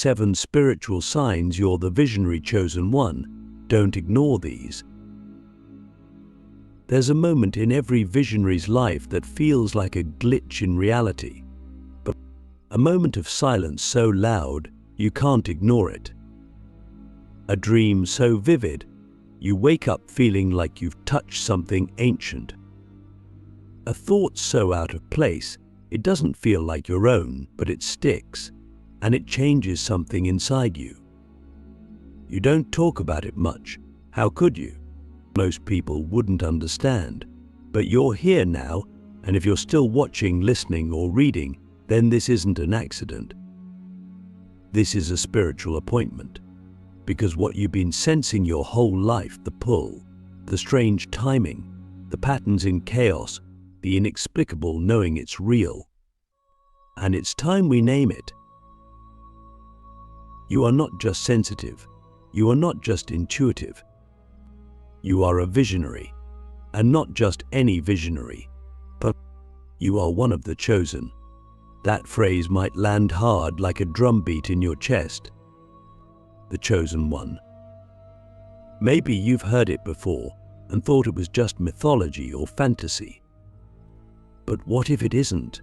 7 spiritual signs you're the visionary chosen one. Don't ignore these. There's a moment in every visionary's life that feels like a glitch in reality, but a moment of silence so loud you can't ignore it. A dream so vivid you wake up feeling like you've touched something ancient. A thought so out of place it doesn't feel like your own, but it sticks, and it changes something inside you. You don't talk about it much. How could you? Most people wouldn't understand. But you're here now, and if you're still watching, listening, or reading, then this isn't an accident. This is a spiritual appointment. Because what you've been sensing your whole life, the pull, the strange timing, the patterns in chaos, the inexplicable knowing it's real. And it's time we name it. You are not just sensitive. You are not just intuitive. You are a visionary, and not just any visionary, but you are one of the chosen. That phrase might land hard like a drumbeat in your chest. The chosen one. Maybe you've heard it before and thought it was just mythology or fantasy. But what if it isn't?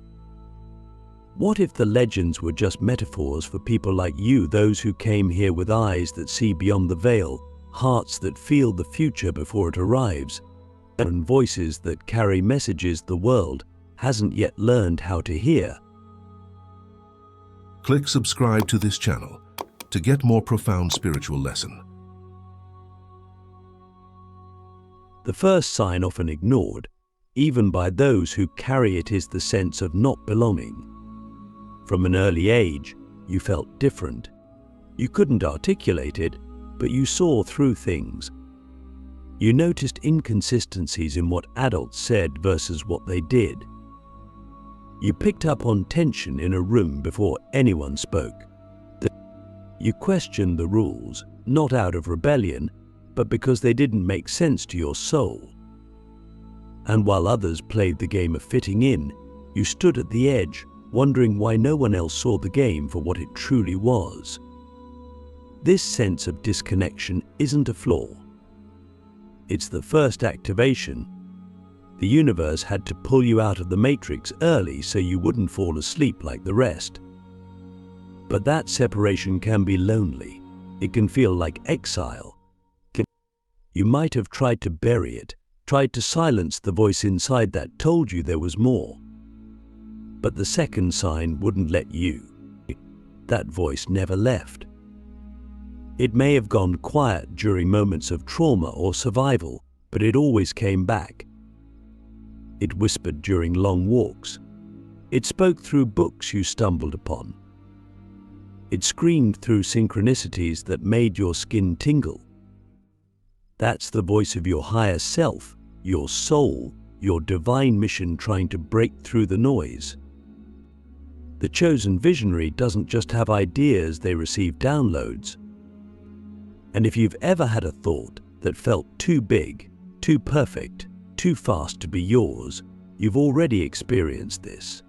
What if the legends were just metaphors for people like you, those who came here with eyes that see beyond the veil, hearts that feel the future before it arrives, and voices that carry messages the world hasn't yet learned how to hear? Click subscribe to this channel to get more profound spiritual lesson. The first sign often ignored, even by those who carry it, is the sense of not belonging. From an early age, you felt different. You couldn't articulate it, but you saw through things. You noticed inconsistencies in what adults said versus what they did. You picked up on tension in a room before anyone spoke. You questioned the rules, not out of rebellion, but because they didn't make sense to your soul. And while others played the game of fitting in, you stood at the edge, wondering why no one else saw the game for what it truly was. This sense of disconnection isn't a flaw. It's the first activation. The universe had to pull you out of the matrix early so you wouldn't fall asleep like the rest. But that separation can be lonely. It can feel like exile. You might have tried to bury it, tried to silence the voice inside that told you there was more. But the second sign wouldn't let you. That voice never left. It may have gone quiet during moments of trauma or survival, but it always came back. It whispered during long walks. It spoke through books you stumbled upon. It screamed through synchronicities that made your skin tingle. That's the voice of your higher self, your soul, your divine mission trying to break through the noise. The chosen visionary doesn't just have ideas, they receive downloads. And if you've ever had a thought that felt too big, too perfect, too fast to be yours, you've already experienced this.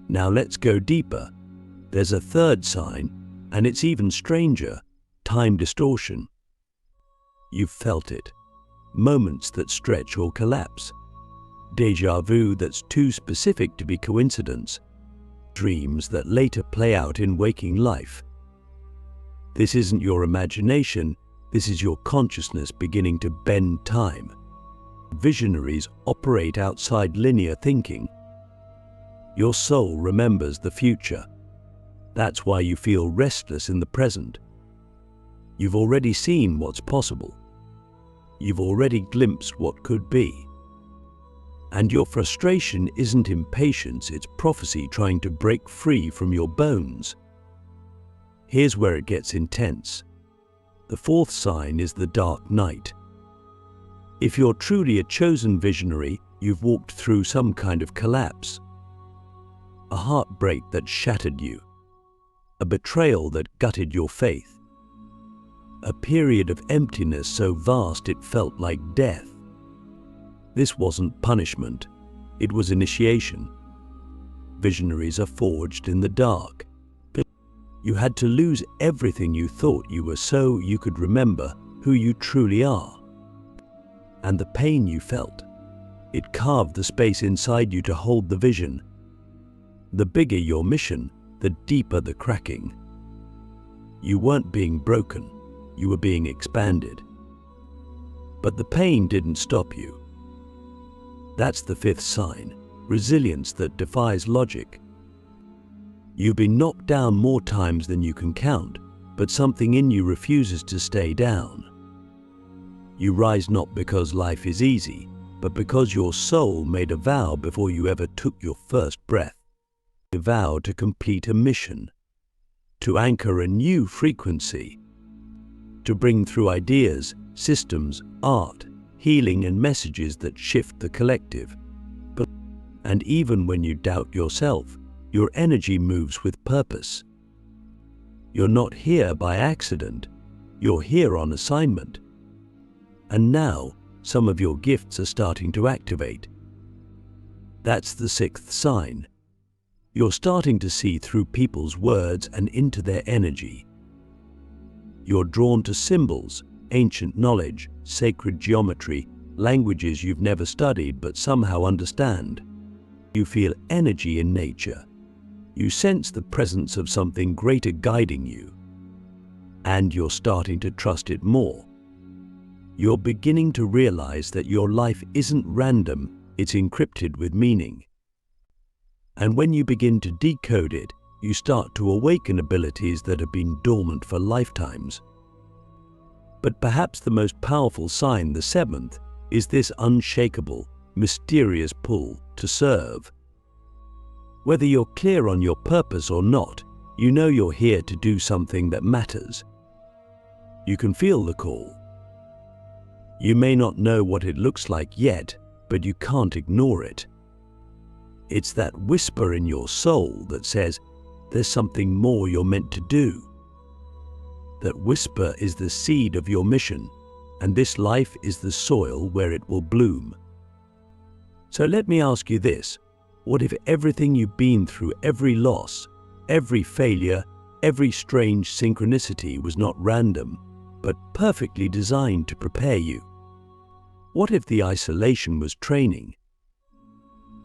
Now let's go deeper. There's a third sign, and it's even stranger: time distortion. You've felt it. Moments that stretch or collapse. Déjà vu that's too specific to be coincidence. Dreams that later play out in waking life. This isn't your imagination, this is your consciousness beginning to bend time. Visionaries operate outside linear thinking. Your soul remembers the future. That's why you feel restless in the present. You've already seen what's possible. You've already glimpsed what could be. And your frustration isn't impatience, it's prophecy trying to break free from your bones. Here's where it gets intense. The fourth sign is the dark night. If you're truly a chosen visionary, you've walked through some kind of collapse. A heartbreak that shattered you. A betrayal that gutted your faith. A period of emptiness so vast it felt like death. This wasn't punishment, it was initiation. Visionaries are forged in the dark. You had to lose everything you thought you were so you could remember who you truly are. And the pain you felt, it carved the space inside you to hold the vision. The bigger your mission, the deeper the cracking. You weren't being broken, you were being expanded. But the pain didn't stop you. That's the fifth sign, resilience that defies logic. You've been knocked down more times than you can count, but something in you refuses to stay down. You rise not because life is easy, but because your soul made a vow before you ever took your first breath. A vow to complete a mission, to anchor a new frequency, to bring through ideas, systems, art, healing and messages that shift the collective. And even when you doubt yourself, your energy moves with purpose. You're not here by accident, you're here on assignment. And now, some of your gifts are starting to activate. That's the sixth sign. You're starting to see through people's words and into their energy. You're drawn to symbols, ancient knowledge, sacred geometry, languages you've never studied but somehow understand. You feel energy in nature. You sense the presence of something greater guiding you. And you're starting to trust it more. You're beginning to realize that your life isn't random, it's encrypted with meaning. And when you begin to decode it, you start to awaken abilities that have been dormant for lifetimes. But perhaps the most powerful sign, the seventh, is this unshakable, mysterious pull to serve. Whether you're clear on your purpose or not, you know you're here to do something that matters. You can feel the call. You may not know what it looks like yet, but you can't ignore it. It's that whisper in your soul that says, there's something more you're meant to do. That whisper is the seed of your mission, and this life is the soil where it will bloom. So let me ask you this, what if everything you've been through, every loss, every failure, every strange synchronicity was not random, but perfectly designed to prepare you? What if the isolation was training?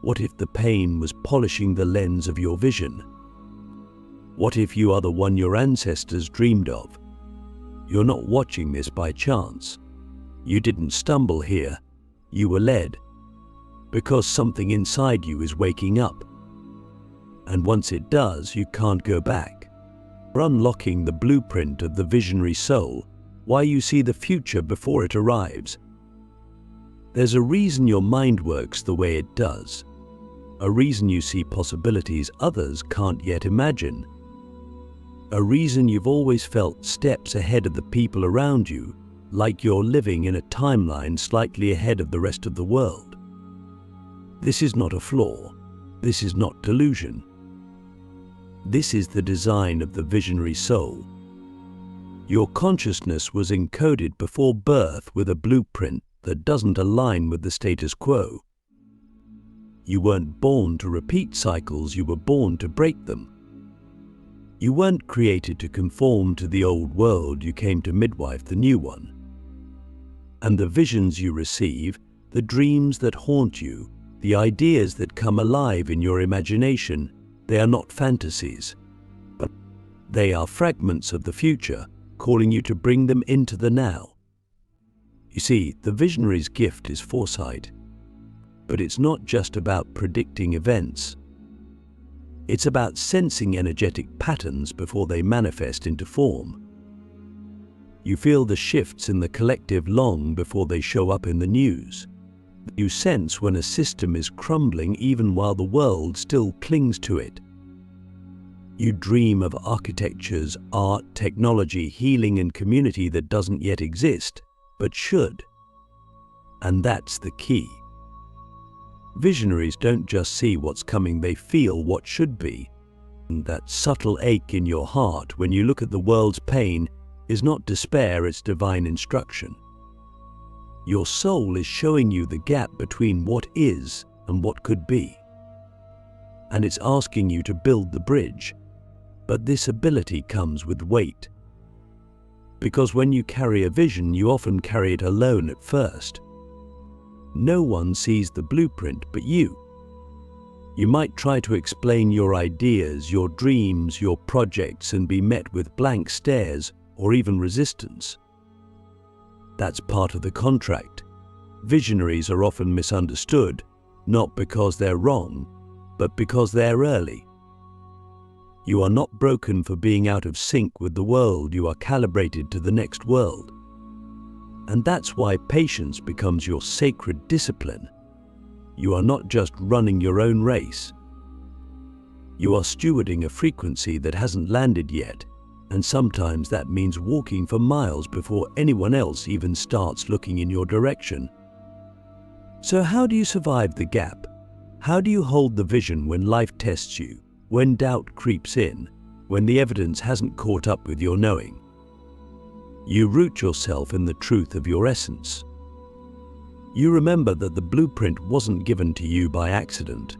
What if the pain was polishing the lens of your vision? What if you are the one your ancestors dreamed of? You're not watching this by chance. You didn't stumble here. You were led. Because something inside you is waking up. And once it does, you can't go back. You're unlocking the blueprint of the visionary soul, why you see the future before it arrives. There's a reason your mind works the way it does. A reason you see possibilities others can't yet imagine. A reason you've always felt steps ahead of the people around you, like you're living in a timeline slightly ahead of the rest of the world. This is not a flaw. This is not delusion. This is the design of the visionary soul. Your consciousness was encoded before birth with a blueprint that doesn't align with the status quo. You weren't born to repeat cycles, you were born to break them. You weren't created to conform to the old world, you came to midwife the new one. And the visions you receive, the dreams that haunt you, the ideas that come alive in your imagination, they are not fantasies, but they are fragments of the future, calling you to bring them into the now. You see, the visionary's gift is foresight. But it's not just about predicting events. It's about sensing energetic patterns before they manifest into form. You feel the shifts in the collective long before they show up in the news. You sense when a system is crumbling even while the world still clings to it. You dream of architectures, art, technology, healing and community that doesn't yet exist, but should. And that's the key. Visionaries don't just see what's coming, they feel what should be. And that subtle ache in your heart when you look at the world's pain is not despair, it's divine instruction. Your soul is showing you the gap between what is and what could be. And it's asking you to build the bridge. But this ability comes with weight. Because when you carry a vision, you often carry it alone at first. No one sees the blueprint but you. You might try to explain your ideas, your dreams, your projects, and be met with blank stares or even resistance. That's part of the contract. Visionaries are often misunderstood, not because they're wrong, but because they're early. You are not broken for being out of sync with the world, you are calibrated to the next world. And that's why patience becomes your sacred discipline. You are not just running your own race. You are stewarding a frequency that hasn't landed yet, and sometimes that means walking for miles before anyone else even starts looking in your direction. So how do you survive the gap? How do you hold the vision when life tests you, when doubt creeps in, when the evidence hasn't caught up with your knowing? You root yourself in the truth of your essence. You remember that the blueprint wasn't given to you by accident.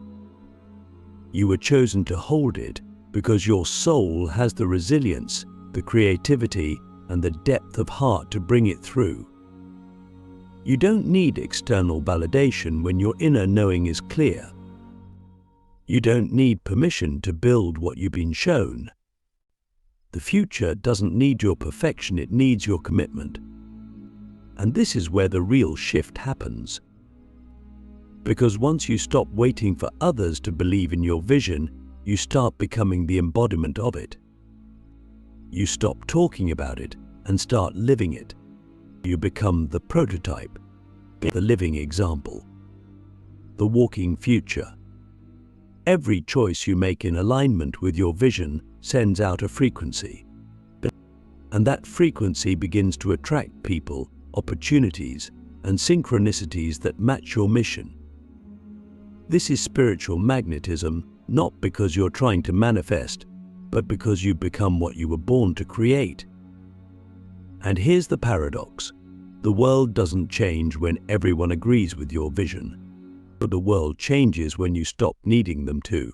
You were chosen to hold it because your soul has the resilience, the creativity, and the depth of heart to bring it through. You don't need external validation when your inner knowing is clear. You don't need permission to build what you've been shown. The future doesn't need your perfection, it needs your commitment. And this is where the real shift happens. Because once you stop waiting for others to believe in your vision, you start becoming the embodiment of it. You stop talking about it and start living it. You become the prototype, the living example, the walking future. Every choice you make in alignment with your vision sends out a frequency. And that frequency begins to attract people, opportunities, and synchronicities that match your mission. This is spiritual magnetism, not because you're trying to manifest, but because you become what you were born to create. And here's the paradox. The world doesn't change when everyone agrees with your vision, but the world changes when you stop needing them to.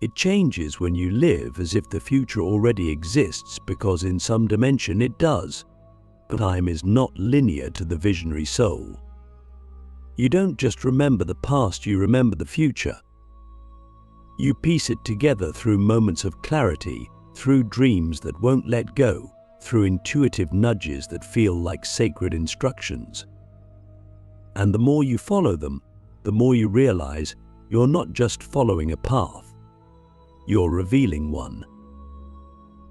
It changes when you live as if the future already exists, because in some dimension it does. Time is not linear to the visionary soul. You don't just remember the past, you remember the future. You piece it together through moments of clarity, through dreams that won't let go, through intuitive nudges that feel like sacred instructions. And the more you follow them, the more you realize you're not just following a path, you're revealing one.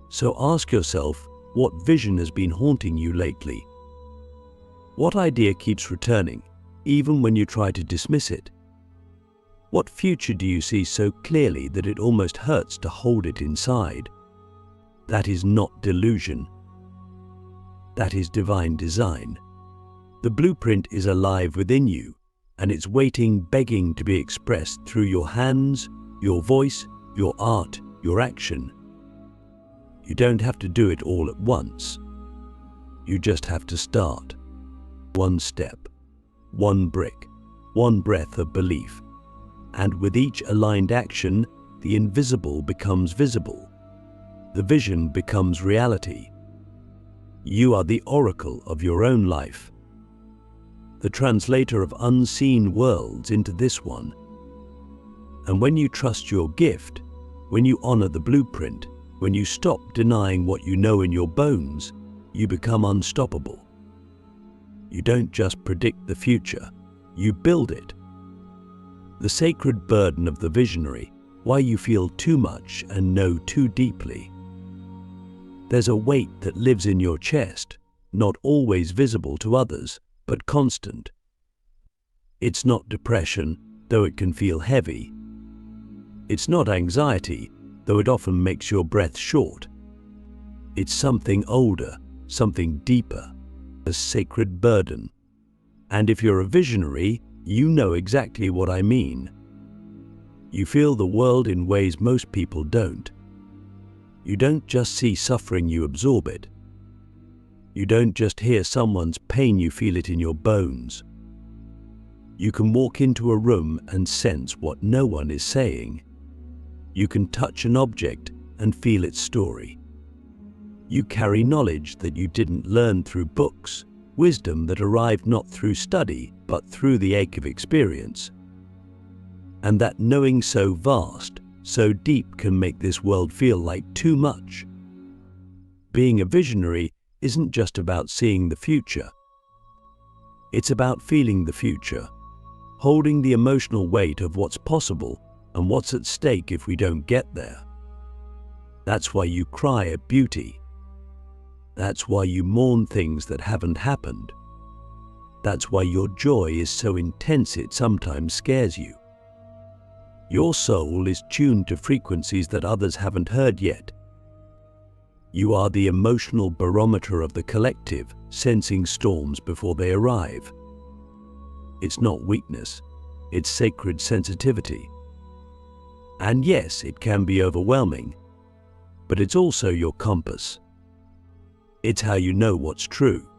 So ask yourself, what vision has been haunting you lately? What idea keeps returning, even when you try to dismiss it? What future do you see so clearly that it almost hurts to hold it inside? That is not delusion. That is divine design. The blueprint is alive within you, and it's waiting, begging to be expressed through your hands, your voice, your art, your action. You don't have to do it all at once. You just have to start. One step, one brick, one breath of belief. And with each aligned action, the invisible becomes visible. The vision becomes reality. You are the oracle of your own life, the translator of unseen worlds into this one. And when you trust your gift, when you honor the blueprint, when you stop denying what you know in your bones, you become unstoppable. You don't just predict the future, you build it. The sacred burden of the visionary, why you feel too much and know too deeply. There's a weight that lives in your chest, not always visible to others, but constant. It's not depression, though it can feel heavy. It's not anxiety, though it often makes your breath short. It's something older, something deeper, a sacred burden. And if you're a visionary, you know exactly what I mean. You feel the world in ways most people don't. You don't just see suffering, you absorb it. You don't just hear someone's pain, you feel it in your bones. You can walk into a room and sense what no one is saying. You can touch an object and feel its story. You carry knowledge that you didn't learn through books, wisdom that arrived not through study, but through the ache of experience. And that knowing so vast, so deep can make this world feel like too much. Being a visionary isn't just about seeing the future. It's about feeling the future, holding the emotional weight of what's possible and what's at stake if we don't get there. That's why you cry at beauty. That's why you mourn things that haven't happened. That's why your joy is so intense it sometimes scares you. Your soul is tuned to frequencies that others haven't heard yet. You are the emotional barometer of the collective, sensing storms before they arrive. It's not weakness, it's sacred sensitivity. And yes, it can be overwhelming, but it's also your compass. It's how you know what's true.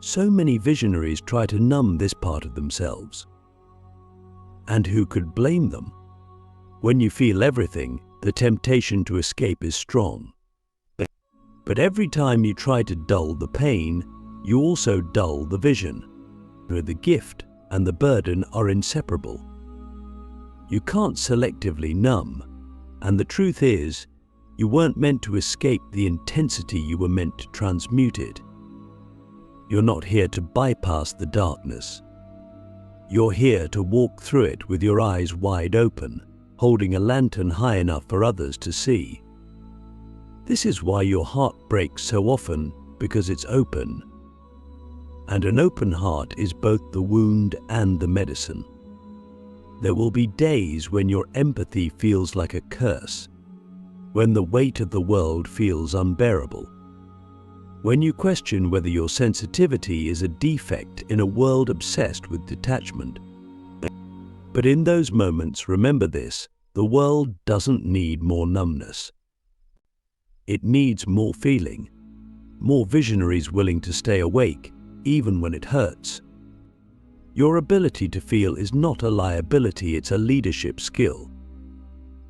So many visionaries try to numb this part of themselves. And who could blame them? When you feel everything, the temptation to escape is strong. But every time you try to dull the pain, you also dull the vision. The gift and the burden are inseparable. You can't selectively numb, and the truth is, you weren't meant to escape the intensity, you were meant to transmute it. You're not here to bypass the darkness. You're here to walk through it with your eyes wide open, holding a lantern high enough for others to see. This is why your heart breaks so often, because it's open. And an open heart is both the wound and the medicine. There will be days when your empathy feels like a curse, when the weight of the world feels unbearable, when you question whether your sensitivity is a defect in a world obsessed with detachment. But in those moments, remember this: the world doesn't need more numbness. It needs more feeling, more visionaries willing to stay awake, even when it hurts. Your ability to feel is not a liability, it's a leadership skill.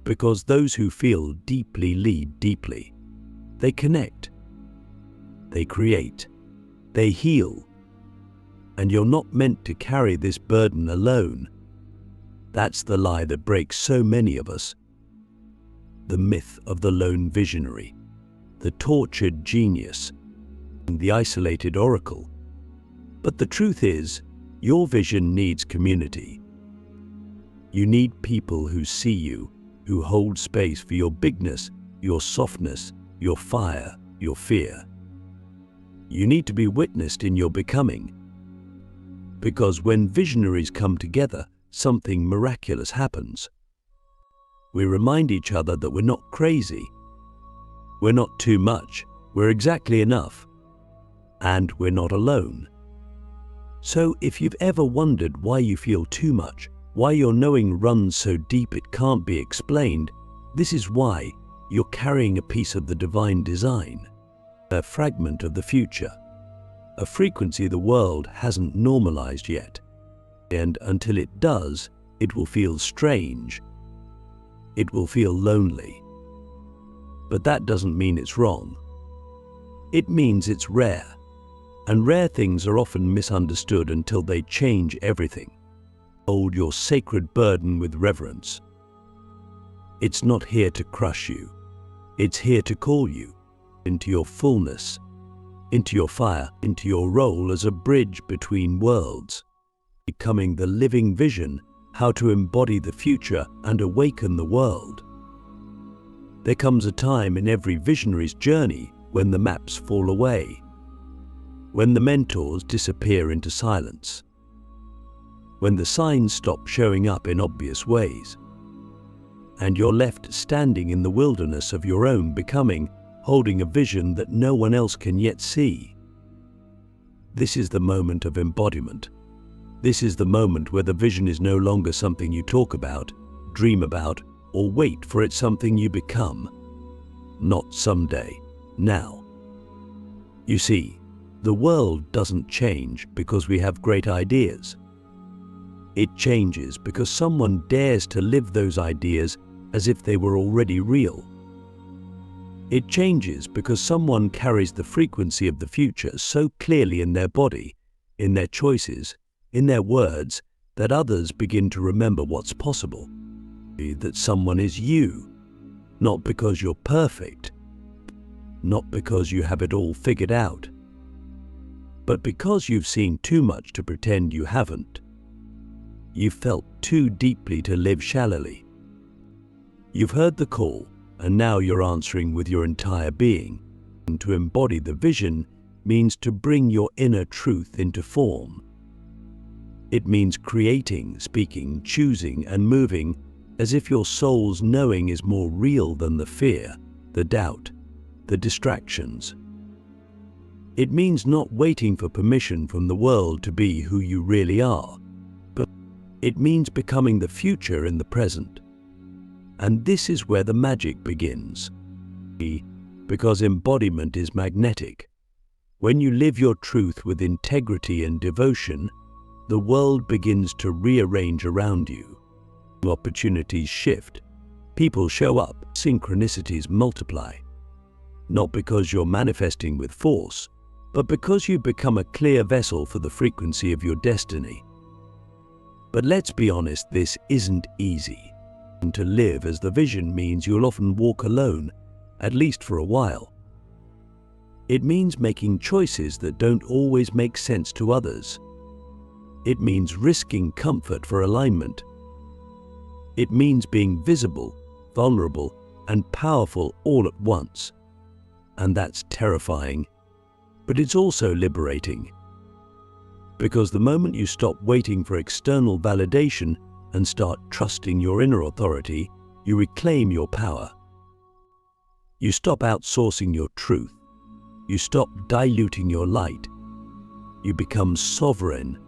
Because those who feel deeply lead deeply. They connect. They create. They heal. And you're not meant to carry this burden alone. That's the lie that breaks so many of us. The myth of the lone visionary, the tortured genius, the isolated oracle. But the truth is, your vision needs community. You need people who see you, who hold space for your bigness, your softness, your fire, your fear. You need to be witnessed in your becoming. Because when visionaries come together, something miraculous happens. We remind each other that we're not crazy. We're not too much. We're exactly enough. And we're not alone. So if you've ever wondered why you feel too much, why your knowing runs so deep it can't be explained, this is why. You're carrying a piece of the divine design, a fragment of the future, a frequency the world hasn't normalized yet. And until it does, it will feel strange. It will feel lonely. But that doesn't mean it's wrong. It means it's rare. And rare things are often misunderstood until they change everything. Hold your sacred burden with reverence. It's not here to crush you. It's here to call you into your fullness, into your fire, into your role as a bridge between worlds, becoming the living vision, how to embody the future and awaken the world. There comes a time in every visionary's journey when the maps fall away, when the mentors disappear into silence, when the signs stop showing up in obvious ways, and you're left standing in the wilderness of your own becoming, holding a vision that no one else can yet see. This is the moment of embodiment. This is the moment where the vision is no longer something you talk about, dream about, or wait for it, something you become. Not someday, now. You see, the world doesn't change because we have great ideas. It changes because someone dares to live those ideas as if they were already real. It changes because someone carries the frequency of the future so clearly in their body, in their choices, in their words, that others begin to remember what's possible. That someone is you, not because you're perfect, not because you have it all figured out, but because you've seen too much to pretend you haven't. You've felt too deeply to live shallowly. You've heard the call, and now you're answering with your entire being. And to embody the vision means to bring your inner truth into form. It means creating, speaking, choosing, and moving as if your soul's knowing is more real than the fear, the doubt, the distractions. It means not waiting for permission from the world to be who you really are, but it means becoming the future in the present. And this is where the magic begins. Because embodiment is magnetic. When you live your truth with integrity and devotion, the world begins to rearrange around you. Opportunities shift. People show up. Synchronicities multiply. Not because you're manifesting with force, but because you become a clear vessel for the frequency of your destiny. But let's be honest, this isn't easy. And to live as the vision means you'll often walk alone, at least for a while. It means making choices that don't always make sense to others. It means risking comfort for alignment. It means being visible, vulnerable, and powerful all at once. And that's terrifying, but it's also liberating. Because the moment you stop waiting for external validation and start trusting your inner authority, you reclaim your power. You stop outsourcing your truth. You stop diluting your light. You become sovereign.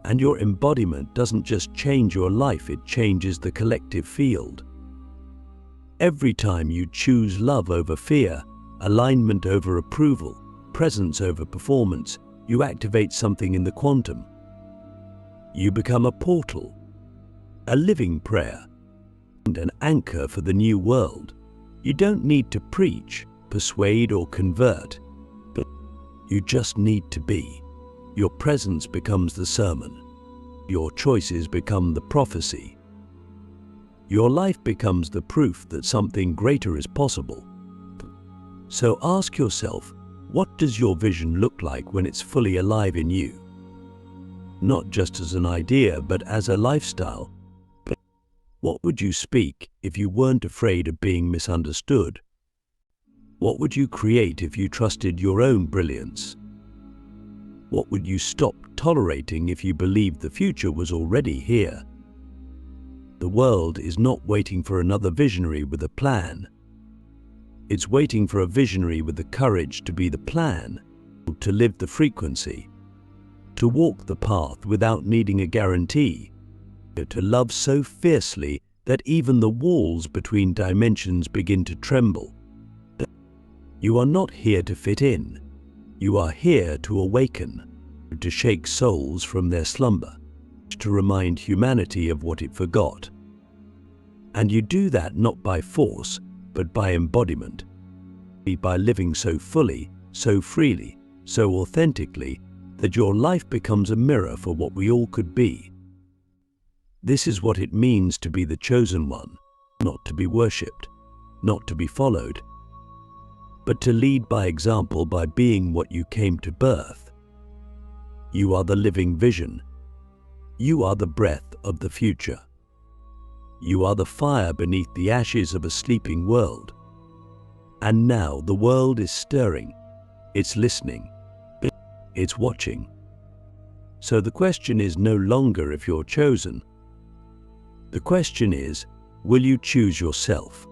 And your embodiment doesn't just change your life, it changes the collective field. Every time you choose love over fear, alignment over approval, presence over performance, you activate something in the quantum. You become a portal, a living prayer, and an anchor for the new world. You don't need to preach, persuade, or convert, but you just need to be. Your presence becomes the sermon. Your choices become the prophecy. Your life becomes the proof that something greater is possible. So ask yourself, what does your vision look like when it's fully alive in you? Not just as an idea, but as a lifestyle. What would you speak if you weren't afraid of being misunderstood? What would you create if you trusted your own brilliance? What would you stop tolerating if you believed the future was already here? The world is not waiting for another visionary with a plan. It's waiting for a visionary with the courage to be the plan, to live the frequency, to walk the path without needing a guarantee, to love so fiercely that even the walls between dimensions begin to tremble. You are not here to fit in. You are here to awaken, to shake souls from their slumber, to remind humanity of what it forgot. And you do that not by force, but by embodiment, by living so fully, so freely, so authentically, that your life becomes a mirror for what we all could be. This is what it means to be the chosen one, not to be worshipped, not to be followed, but to lead by example by being what you came to birth. You are the living vision. You are the breath of the future. You are the fire beneath the ashes of a sleeping world. And now the world is stirring. It's listening. It's watching. So the question is no longer if you're chosen. The question is, will you choose yourself?